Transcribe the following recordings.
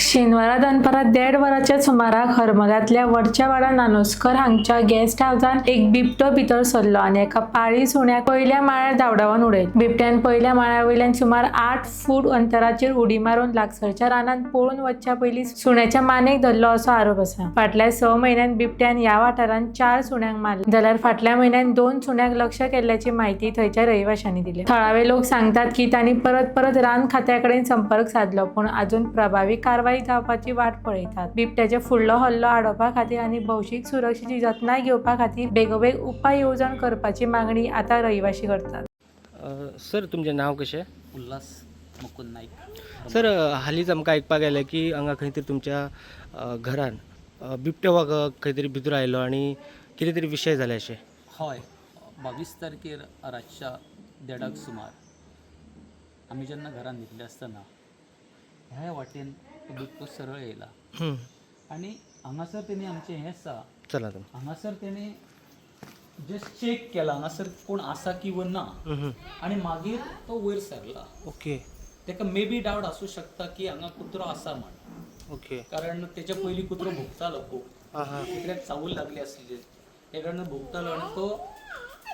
शेनवारा दनपारां 1:30 वरांच्या सुमाराक हरमलांतल्या वडच्या वाडा नानोस्कर हांगच्या गेस्ट हाऊसान एक बिबटो भितर सरलो आनी एका पाळी सुण्याक पयल्या माळ्यार धांवडावन उडयलो। बिबट्यान पयल्या माळ्यावयल्यान सुमार 8 फूट अंतराचेर उडी मारून लागसरच्या रानांत पळून वचच्या पयलीं सुण्याच्या मानेक धरलो असो आरोप आसा। फाटल्या 6 म्हयन्यांत बिबट्यान ह्या वाठारांत 4 सुण्यांक मारले, जाल्यार फाटल्या म्हयन्यात 2 सुण्यांक लक्ष्य केल्ल्याची माहिती थंयच्या रहिवाशांनी दिली। थळावे लोक सांगतात की तांणी परत रान खात्याकडेन संपर्क साधलो, पूण अजून प्रभावी कारवाई जावपाची वाट पळयतात। बिबट्याचे फुडलो हल्लो आडोवपा खातीर आनी भौशीक सुरक्षेची जतनाय घेवपा खातीर बेगोबेग उपाय येवजण करपाची मागणी आता रहिवाशी करतात। सर, तुमचें नांव कशें? उल्हास मुकुंद नाईक। सर, हालींच आमकां आयकपाक आयलें की हांगा खंय तरी तुमच्या घरान बिबट्यो वाघ खंय तरी भितर आयलो आनी कितें तरी विशय जाले अशें। हय, 22 तारखेर रातच्या 1:30 सुमार आमी जेन्ना घरान न्हिदले आसतना ह्या वाटेन बिबटो सरळ येयला आनी हांगासर तेणी आमचें हें आसा, चला हांगासर तेणी जस्ट चेक केला हांगासर कोण आसा किंवा ना, आनी मागीर तो वयर सरला। ओके। ताका मे बी डावट आसूं शकता की हांगा कुत्रो आसा म्हण। ओके। कारण तेच्या पयलीं कुत्रो भोगतालो खूब, कुत्र्याक चावूल लागली आसली, ते कारणान भोगतालो आनी तो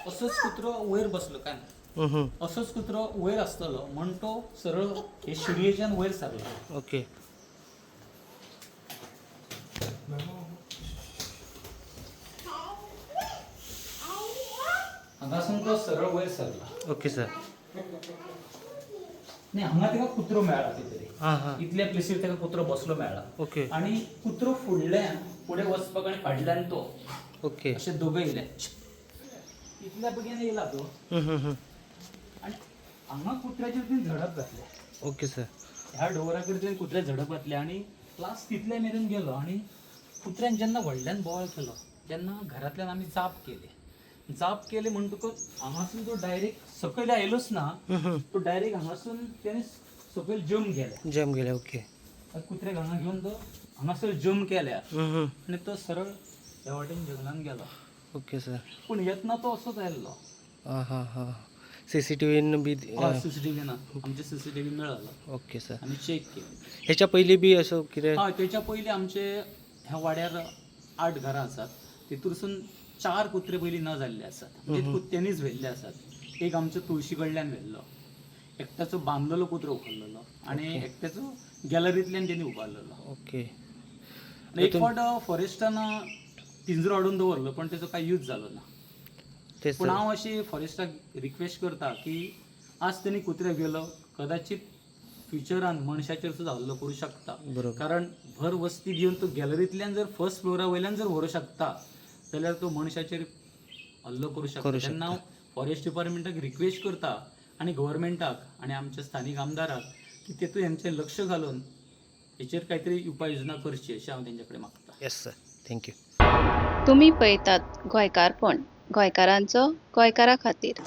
असोच कुत्रो वयर बसलो काय ना, असोच कुत्रो वयर आसतलो म्हण तो सरळ हे शिडयेच्यान वयर सरला। ओके। हांगासून तो सरळ वयर सरला। Okay sir. न्ही, हांगा तेका कुत्रो मेळ्ळा कितें इतल्या प्लेसीर तेका कुत्रो बसलो मेळ्ळा। ओके। आनी कुत्रो फुडल्यान फुडें वचपाक आनी फाटल्यान तो ओके। अशे दोगूय येयले। इतल्या बेगीन येयला तो आनी हांगा कुत्र्याचेर तीन झडप घातले। Okay sir. ह्या डोरा कडच्यान कुत्र्या झडप घातली आनी लास्ट तितल्या मेरेन गेलो आनी कुत्र्यान जेन्ना व्हडल्यान बोवाळ केलो तेन्ना घरांतल्यान आमी जाप केले म्हणटकूच हांगासून तो डायरेक्ट सकयल आयलोच ना, तो डायरेक्ट हांगासून तेणे सकयल जंप गेले। ओके। कुत्र्याक हांगा घेवन तो हांगासर जंप केल्या आनी तो सरळ ह्या वाटेन जंगलान गेलो। Okay sir. पूण येतना तो असोच आयल्लो। सीसीटीव्हीन बी सीसीटीव्हीन आमचे सीसीटीव्ही मेळ्ळलो। Okay sir. आमी चेक केली। हेच्या पयलीं बी असो कितें? हय, तेच्या पयलीं आमचे ह्या वाड्यार 8 घरां आसात, तितूरसून 4 कुत्रे पयलीं न जाल्ले आसात, म्हणजे तेणीच व्हेल्ले आसात। एक आमचो तुळशी कडल्यान व्हेल्लो, एकट्याचो बांदलेलो कुत्रो उखल्लेलो आनी एकट्याचो गॅलरींतल्यान तेणी उबारलेलो। ओके। एक फावट फॉरेस्टान पिंजरो हाडून दवरलो पण तेचो कांय यूज जालो ना। पूण हांव अशी फॉरेस्टाक रिक्वेस्ट करता की आज तेणी कुत्र्याक गेलो, कदाचित फ्युचरान मनशाचेर सुद्दां हल्लो करूं शकता। कारण भर वस्ती घेवन तो गॅलरींतल्यान जर फर्स्ट फ्लोरा वयल्यान जर व्हरूंक शकता जाल्यार तो मनशाचेर हल्लो करूं शकता। तेन्ना हांव फॉरेस्ट डिपार्टमेंटाक रिक्वेस्ट करता आनी गव्हर्मेंटाक आनी आमच्या स्थानीक आमदाराक की तेतून हेंचें लक्ष घालून हेचेर कांय तरी उपाय योजना करची अशें हांव तेंचे कडेन मागता। Yes sir, thank you. तुम्ही पळयतात गोंयकारपण, गोंयकारांचो गोंयकारा खातीर।